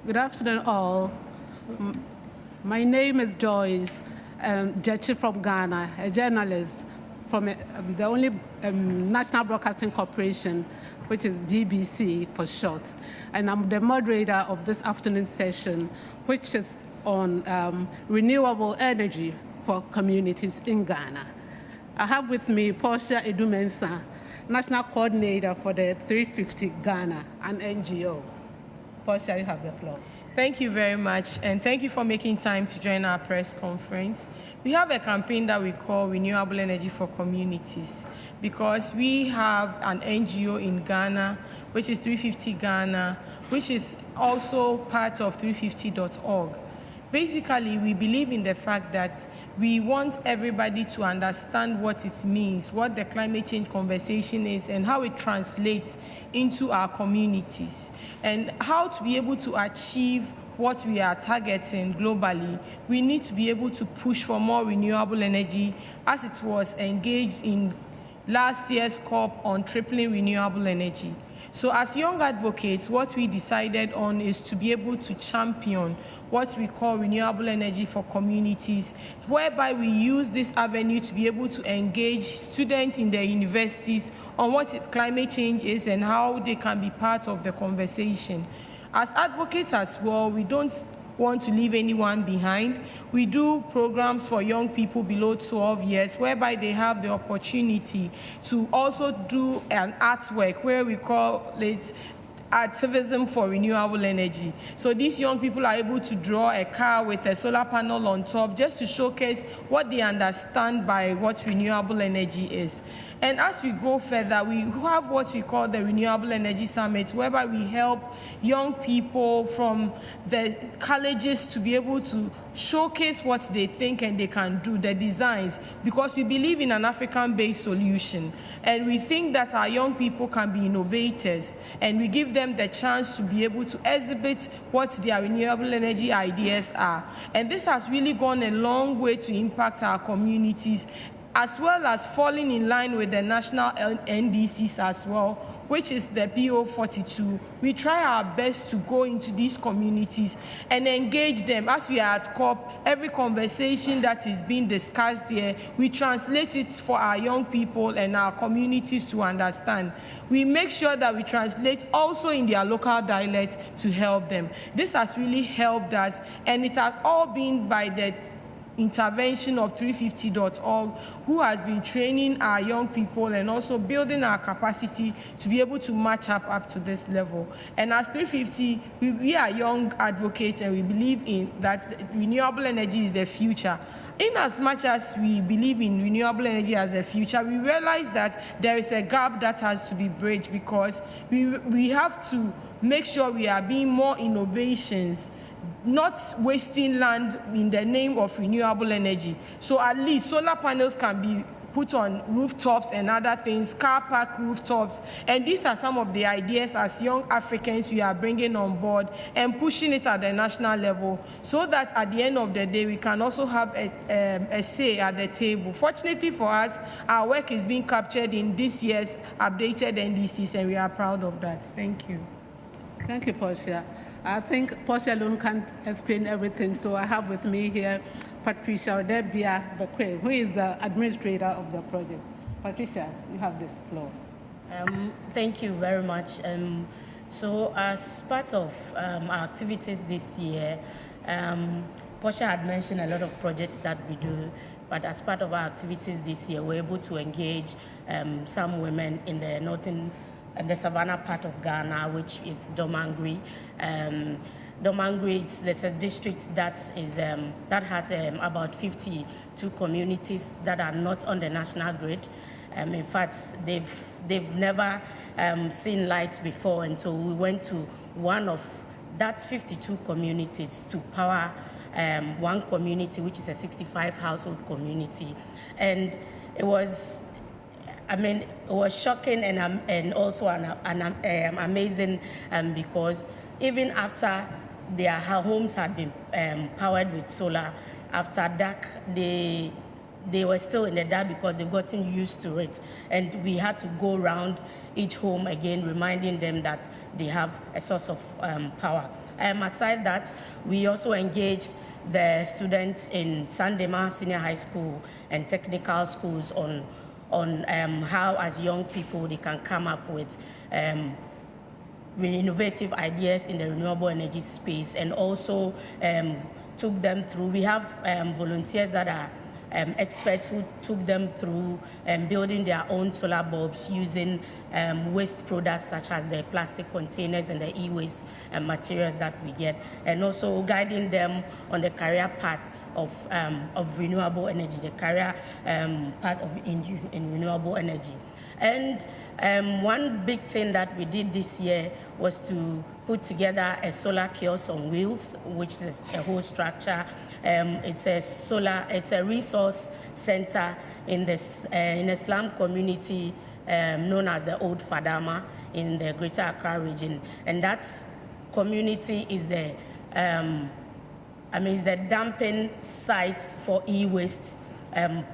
Good afternoon, all. My name is Joyce Jechi from Ghana, a journalist from the only National Broadcasting Corporation, which is GBC for short. And I'm the moderator of this afternoon session, which is on renewable energy for communities in Ghana. I have with me Portia Edu-Mensah, National Coordinator for the 350 Ghana, an NGO. Portia, you have the floor. Thank you very much, and thank you for making time to join our press conference. We have a campaign that we call Renewable Energy for Communities, because we have an NGO in Ghana, which is 350 Ghana, which is also part of 350.org. Basically, we believe in the fact that we want everybody to understand what it means, what the climate change conversation is, and how it translates into our communities, and how to be able to achieve what we are targeting globally. We need to be able to push for more renewable energy, as it was engaged in last year's COP on tripling renewable energy. So as young advocates, what we decided on is to be able to champion what we call renewable energy for communities, whereby we use this avenue to be able to engage students in their universities on what climate change is and how they can be part of the conversation. As advocates as well, we don't want to leave anyone behind. We do programs for young people below 12 years, whereby they have the opportunity to also do an artwork, where we call it activism for renewable energy. So these young people are able to draw a car with a solar panel on top, just to showcase what they understand by what renewable energy is. And as we go further, we have what we call the Renewable Energy Summit, whereby we help young people from the colleges to be able to showcase what they think and they can do, the designs, because we believe in an African-based solution. And we think that our young people can be innovators, and we give them the chance to be able to exhibit what their renewable energy ideas are. And this has really gone a long way to impact our communities, as well as falling in line with the national NDCs as well, which is the PO42. We try our best to go into these communities and engage them. As we are at COP, every conversation that is being discussed here, we translate it for our young people and our communities to understand. We make sure that we translate also in their local dialect to help them. This has really helped us, and it has all been by the intervention of 350.org, who has been training our young people and also building our capacity to be able to match up to this level. And as 350, we are young advocates, and we believe in that renewable energy is the future. In as much as we believe in renewable energy as the future, we realize that there is a gap that has to be bridged, because we have to make sure we are being more innovations, not wasting land in the name of renewable energy. So at least solar panels can be put on rooftops and other things, car park rooftops. And these are some of the ideas as young Africans we are bringing on board and pushing it at the national level, so that at the end of the day, we can also have a say at the table. Fortunately for us, our work is being captured in this year's updated NDCs, and we are proud of that. Thank you. Thank you, Portia. I think Portia alone can't explain everything, so I have with me here Patricia Odebia Bekwe, who is the administrator of the project. Patricia, you have the floor. Thank you very much. So as part of our activities this year, Portia had mentioned a lot of projects that we do, but as part of our activities this year, we're able to engage some women in the savannah part of Ghana, which is Domangri. Domangri, there's a district that has about 52 communities that are not on the national grid. In fact, they've never seen lights before, and so we went to one of that 52 communities to power one community, which is a 65 household community, and it was shocking and also amazing, because even after their homes had been powered with solar, after dark, they they were still in the dark because they've gotten used to it. And we had to go around each home again, reminding them that they have a source of power. Aside that, we also engaged the students in Sandema Senior High School and technical schools on how, as young people, they can come up with innovative ideas in the renewable energy space, and also took them through. We have volunteers that are experts who took them through building their own solar bulbs using waste products such as the plastic containers and the e-waste materials that we get, and also guiding them on the career path of renewable energy, the career part of in renewable energy. And one big thing that we did this year was to put together a solar kiosk on wheels, which is a whole structure. It's a resource center in a slum community known as the Old Fadama in the Greater Accra region, and that community is the is the dumping site for e-waste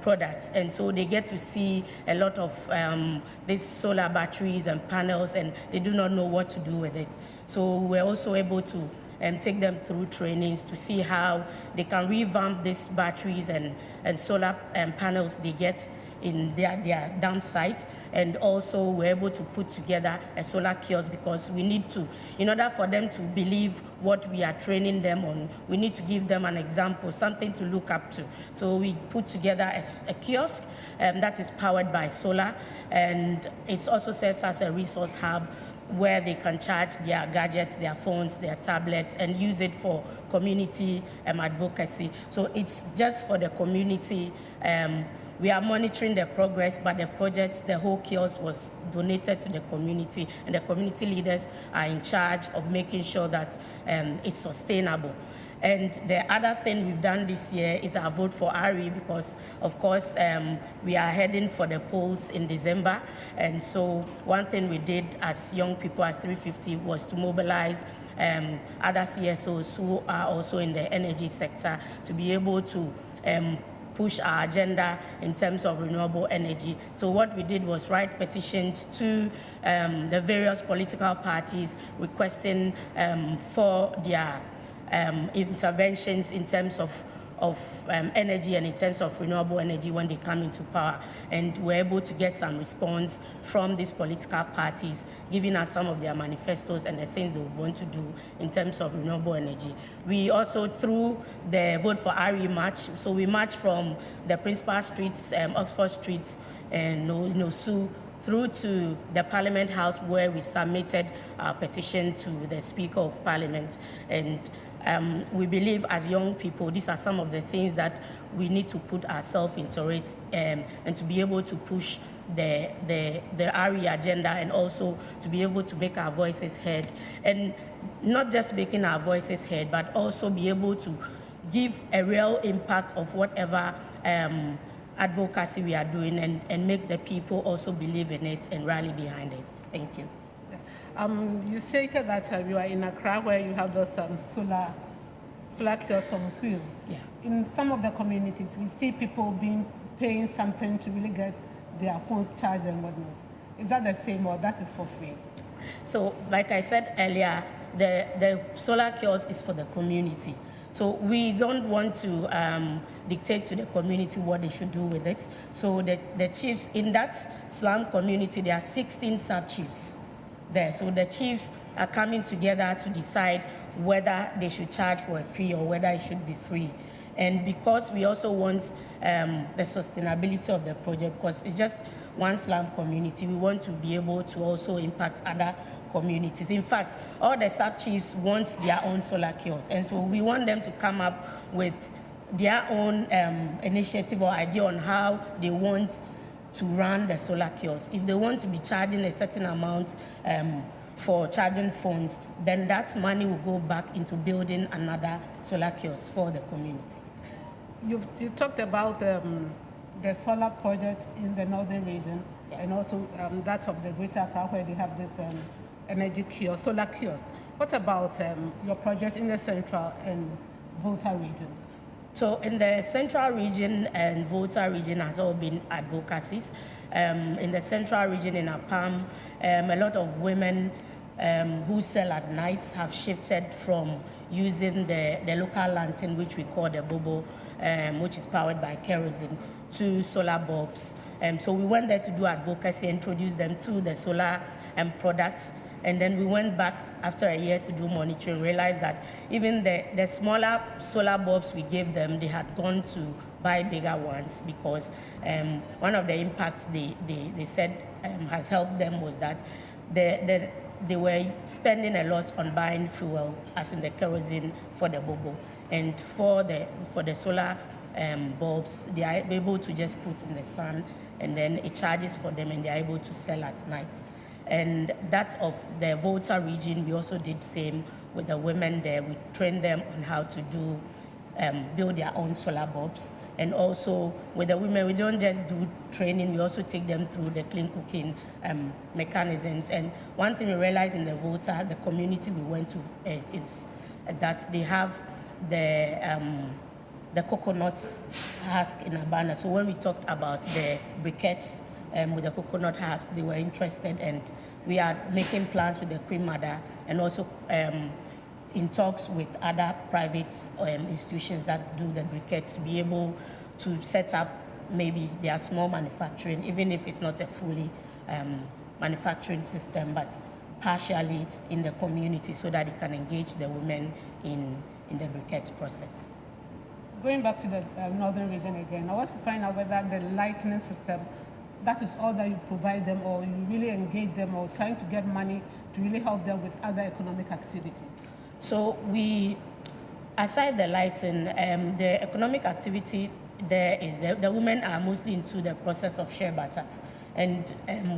products, and so they get to see a lot of these solar batteries and panels, and they do not know what to do with it. So we're also able to take them through trainings to see how they can revamp these batteries and solar panels they get in their dump sites. And also we're able to put together a solar kiosk, because we need to, in order for them to believe what we are training them on, we need to give them an example, something to look up to. So we put together a kiosk that is powered by solar, and it also serves as a resource hub where they can charge their gadgets, their phones, their tablets, and use it for community advocacy. So it's just for the community. We are monitoring the progress, but the project, the whole kiosk was donated to the community, and the community leaders are in charge of making sure that it's sustainable. And the other thing we've done this year is our vote for RE, because, of course, we are heading for the polls in December. And so one thing we did as young people, as 350, was to mobilize other CSOs who are also in the energy sector to be able to push our agenda in terms of renewable energy. So what we did was write petitions to the various political parties requesting for their interventions in terms of energy and in terms of renewable energy when they come into power. And we're able to get some response from these political parties, giving us some of their manifestos and the things they would want to do in terms of renewable energy. We also, through the Vote for RE march, so we marched from the Principal Streets, Oxford Street, and Nosu, through to the Parliament House, where we submitted our petition to the Speaker of Parliament. And we believe, as young people, these are some of the things that we need to put ourselves into it, and to be able to push the RE agenda, and also to be able to make our voices heard. And not just making our voices heard, but also be able to give a real impact of whatever advocacy we are doing, and make the people also believe in it and rally behind it. Thank you. You stated that you are in Accra, where you have those solar kiosk on wheel. Yeah. In some of the communities, we see people paying something to really get their phones charged and whatnot. Is that the same, or that is for free? So, like I said earlier, the solar kiosk is for the community. So we don't want to dictate to the community what they should do with it. So the chiefs in that slum community, there are 16 sub-chiefs there. So the chiefs are coming together to decide whether they should charge for a fee or whether it should be free. And because we also want the sustainability of the project, because it's just one slum community, we want to be able to also impact other communities. In fact, all the sub-chiefs want their own solar kiosks, and so we want them to come up with their own initiative or idea on how they want to run the solar kiosk. If they want to be charging a certain amount for charging phones, then that money will go back into building another solar kiosk for the community. You talked about the solar project in the northern region, yeah, and also that of the Greater Accra, where they have this energy kiosk, solar kiosk. What about your project in the central and Volta region? So in the central region and Volta region has all been advocacies. In the central region in Apam, a lot of women who sell at night have shifted from using the local lantern, which we call the bobo, which is powered by kerosene, to solar bulbs. So we went there to do advocacy, introduce them to the solar products, and then we went back after a year to do monitoring, realized that even the smaller solar bulbs we gave them, they had gone to buy bigger ones because one of the impacts they said has helped them was that they were spending a lot on buying fuel, as in the kerosene, for the bobo. And for the solar bulbs, they are able to just put in the sun, and then it charges for them, and they are able to sell at night. And that of the Volta region, we also did same with the women there. We trained them on how to do build their own solar bulbs. And also with the women, we don't just do training, we also take them through the clean cooking mechanisms. And one thing we realized in the Volta, the community we went to, is that they have the coconut husk in Abana. So when we talked about the briquettes with the coconut husk, they were interested, and we are making plans with the Queen Mother and also in talks with other private institutions that do the briquettes to be able to set up maybe their small manufacturing, even if it's not a fully manufacturing system, but partially in the community so that it can engage the women in the briquette process. Going back to the northern region again, I want to find out whether the lighting system, that is all that you provide them, or you really engage them, or trying to get money to really help them with other economic activities? So we, aside the lighting, the economic activity there is the women are mostly into the process of shea butter, and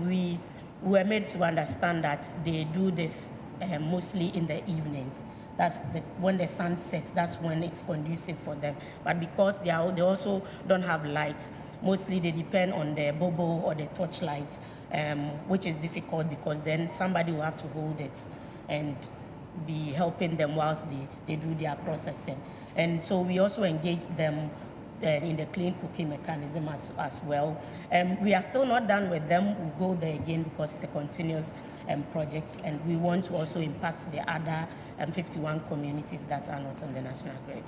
we were made to understand that they do this mostly in the evenings. That's when the sun sets, that's when it's conducive for them. But because they also don't have lights, mostly they depend on the bobo or the torch lights, which is difficult because then somebody will have to hold it and be helping them whilst they do their processing. And so we also engage them in the clean cooking mechanism as well. We are still not done with them. We'll go there again because it's a continuous project, and we want to also impact the other 51 communities that are not on the national grid.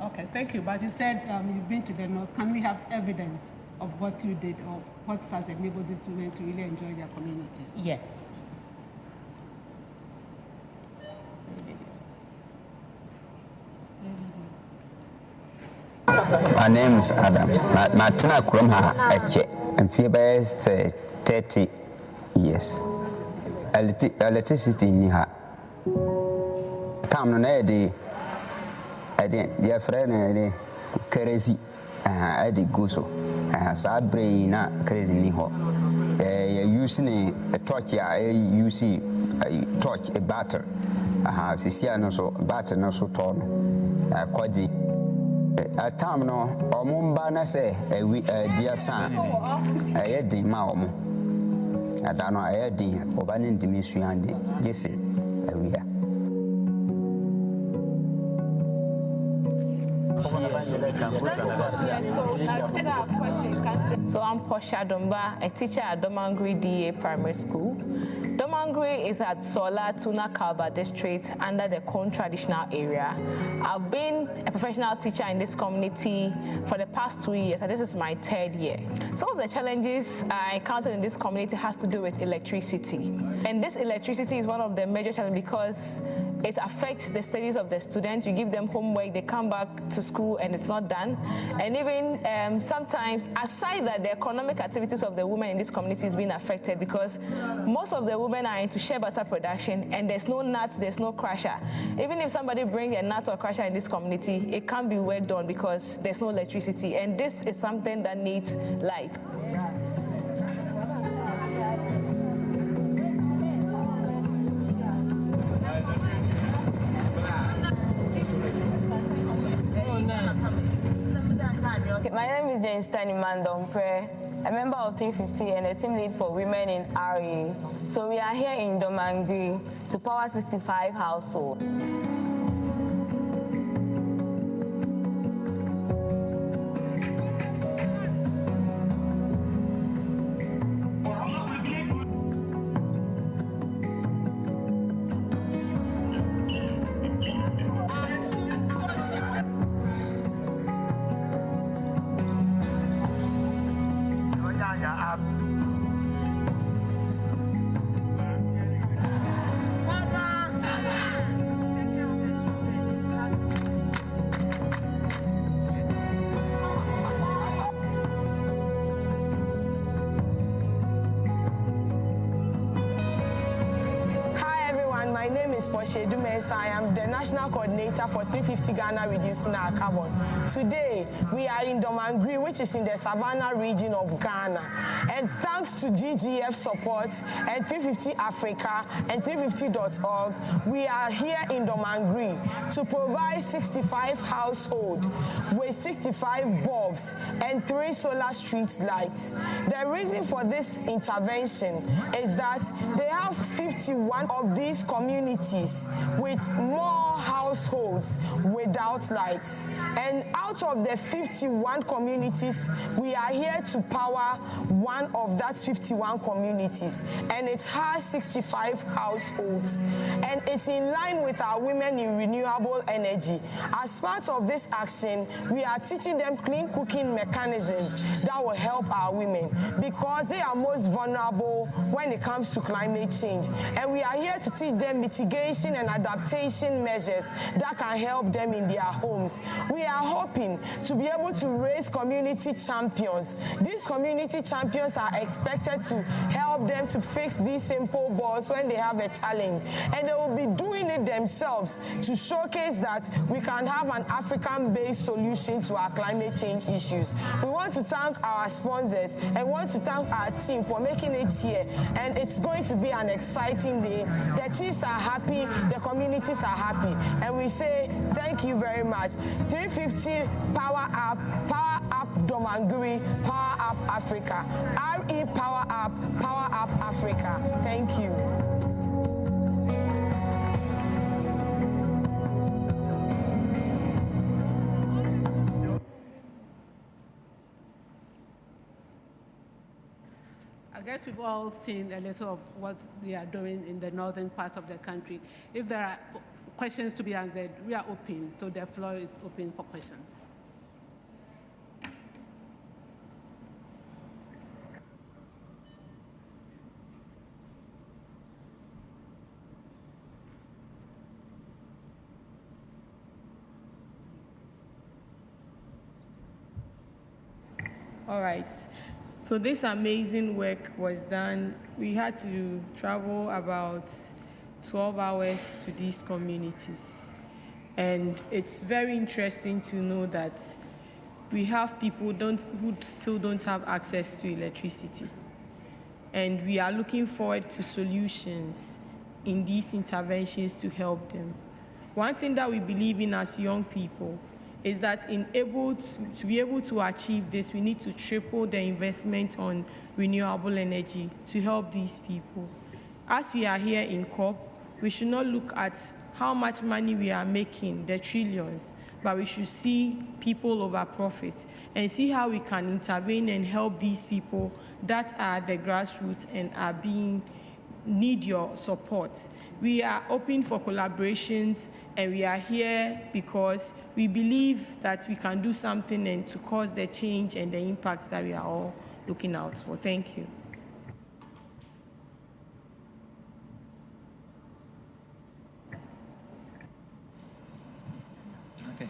Okay, thank you. But you said you've been to the north. Can we have evidence of what you did or what has enabled these women to really enjoy their communities? Yes. My name is Adams. Martina Kromha Eche, and Phoebus 30 years. Electricity in her. Tam no Eddie, dear friend, crazy, Eddie Guso, sad brain, crazy Niho. Using a torch, you see a torch, a batter. Siciano so batter no so torn. Quadi. A time no, or Mumbana say, dear son, a heading Maumo. I don't know, a heading, or banning the mission, Jesse, we are. So I'm Portia Domba, a teacher at Domangri DA Primary School. Domangri is at Sola Tuna Kalba District under the Kon traditional area. I've been a professional teacher in this community for the past 2 years, and this is my 3rd year. Some of the challenges I encountered in this community has to do with electricity. And this electricity is one of the major challenges because it affects the studies of the students. You give them homework, they come back to school and it's not done. And even sometimes, aside that, the economic activities of the women in this community is being affected because most of the women are into shea butter production, and there's no nut, there's no crusher. Even if somebody brings a nut or crusher in this community, it can't be worked on because there's no electricity. And this is something that needs light. My name is Jane Stanley Mandompre, a member of 350 and a team lead for women in RE. So we are here in Domangri to power 65 households. is Portia Dumensa. I am the National Coordinator for 350 Ghana Reducing Our Carbon. Today, we are in Domangri, which is in the Savannah region of Ghana. And thanks to GGF support and 350 Africa and 350.org, we are here in Domangri to provide 65 households with 65 bulbs and 3 solar street lights. The reason for this intervention is that they have 51 of these communities with more households without lights. And out of the 51 communities, we are here to power one of that 51 communities. And it has 65 households. And it's in line with our Women in Renewable Energy. As part of this action, we are teaching them clean cooking mechanisms that will help our women because they are most vulnerable when it comes to climate change. And we are here to teach them mitigation and adaptation measures that can help them in their homes. We are hoping to be able to raise community champions. These community champions are expected to help them to fix these simple bulbs when they have a challenge. And they will be doing it themselves to showcase that we can have an African-based solution to our climate change issues. We want to thank our sponsors and want to thank our team for making it here. And it's going to be an exciting day. The chiefs are happy, the communities are happy. And we say thank you very much. 350 Power Up Domangri, Power Up Africa. RE Power Up Africa. Thank you. I guess we've all seen a little of what they are doing in the northern parts of the country. If there are questions to be answered, we are open, so the floor is open for questions. All right. So this amazing work was done. We had to travel about 12 hours to these communities. And it's very interesting to know that we have people who still don't have access to electricity. And we are looking forward to solutions in these interventions to help them. One thing that we believe in as young people is that to be able to achieve this, we need to triple the investment on renewable energy to help these people. As we are here in COP, we should not look at how much money we are making, the trillions, but we should see people over profit and see how we can intervene and help these people that are the grassroots and need your support. We are open for collaborations, and we are here because we believe that we can do something and to cause the change and the impact that we are all looking out for. Thank you. Okay.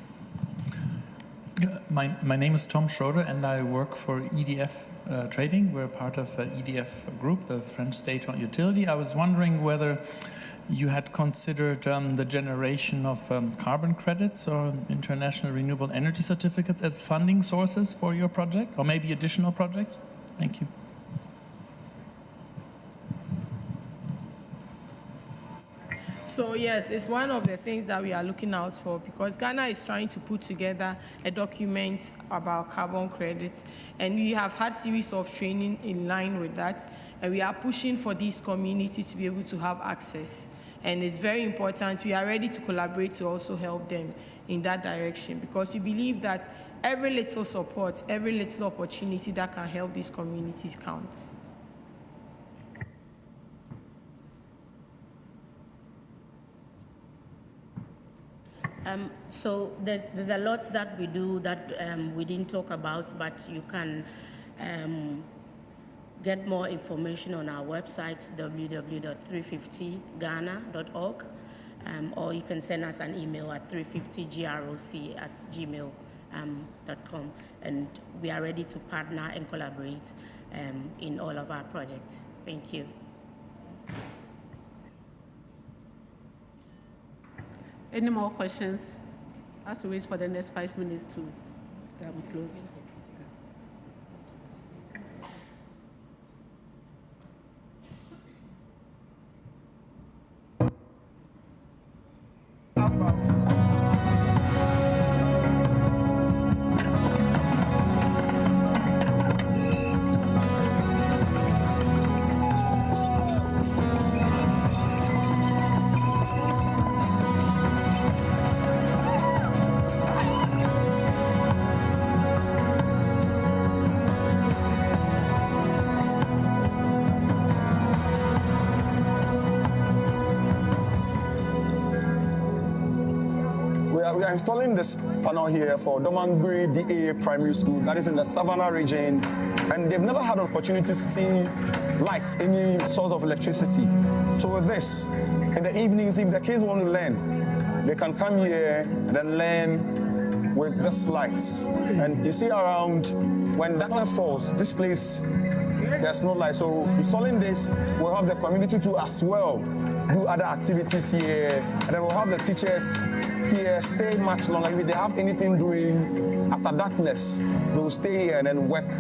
My name is Tom Schroeder, and I work for EDF Trading. We're part of EDF Group, the French state-owned utility. I was wondering whether you had considered the generation of carbon credits or international renewable energy certificates as funding sources for your project, or maybe additional projects? Thank you. So yes, it's one of the things that we are looking out for because Ghana is trying to put together a document about carbon credits, and we have had series of training in line with that, and we are pushing for this community to be able to have access. And it's very important. We are ready to collaborate to also help them in that direction because we believe that every little support, every little opportunity that can help these communities counts. So there's a lot that we do that we didn't talk about, but you can get more information on our website, www.350ghana.org, or you can send us an email at 350groc@gmail.com, and we are ready to partner and collaborate in all of our projects. Thank you. Any more questions? I have to wait for the next 5 minutes to close. We are installing this panel here for Domangri DA Primary School, that is in the Savannah region, and they've never had an opportunity to see light, any source of electricity. So with this, in the evenings, if the kids want to learn, they can come here and then learn with this lights. And you see around, when darkness falls, this place, there's no light. So installing this will help the community to as well do other activities here, and then we'll have the teachers here stay much longer. If they have anything doing after darkness, they will stay here and then work.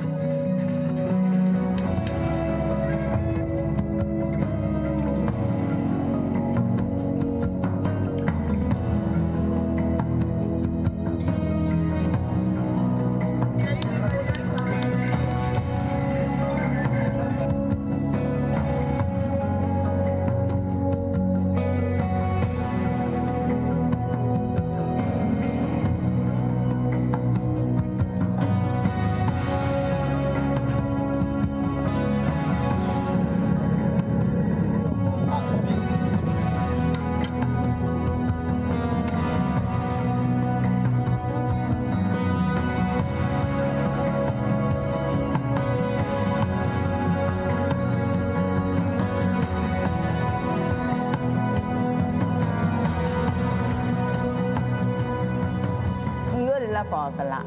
Pala.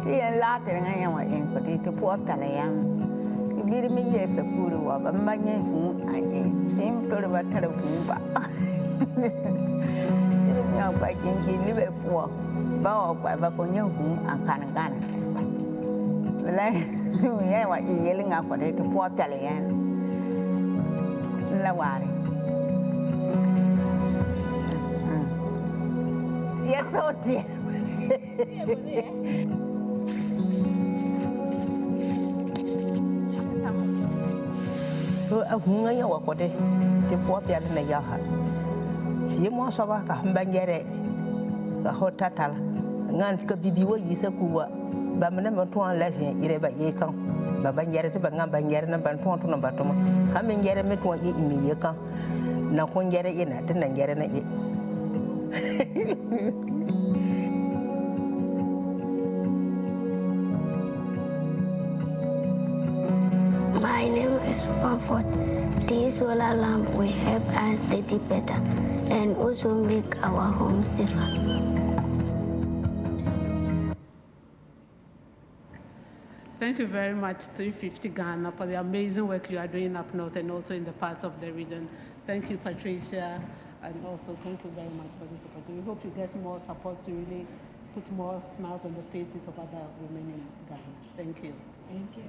Iyan lahat ng ngayon ay ko dito po talayan. Ibig mi yes kuru wa ba manye hu ai. Tim to ba tara hu ba. Ini yang ba jinji ni be po. Ba ba ko nyu hu akan kan. Lai su ye wa i ye linga ko dito po talayan. Lawari. Yes so dear. Hunga ya wakode te po pia na ya ha si mo so ba ka mbangere ka hotatal ngan ka bibi wo yi sa kuwa ba mena mo to an lasin ire ba ye kan ba bangere te ba ngam bangere na ban to no ba to ma ka men gere me to ye imi ye kan na ko ngere ina te na ngere na ye. My name is Comfort. This solar lamp will help us study better and also make our home safer. Thank you very much, 350 Ghana, for the amazing work you are doing up north and also in the parts of the region. Thank you, Patricia, and also thank you very much for this opportunity. We hope you get more support to really put more smiles on the faces of other women in Ghana. Thank you. Thank you.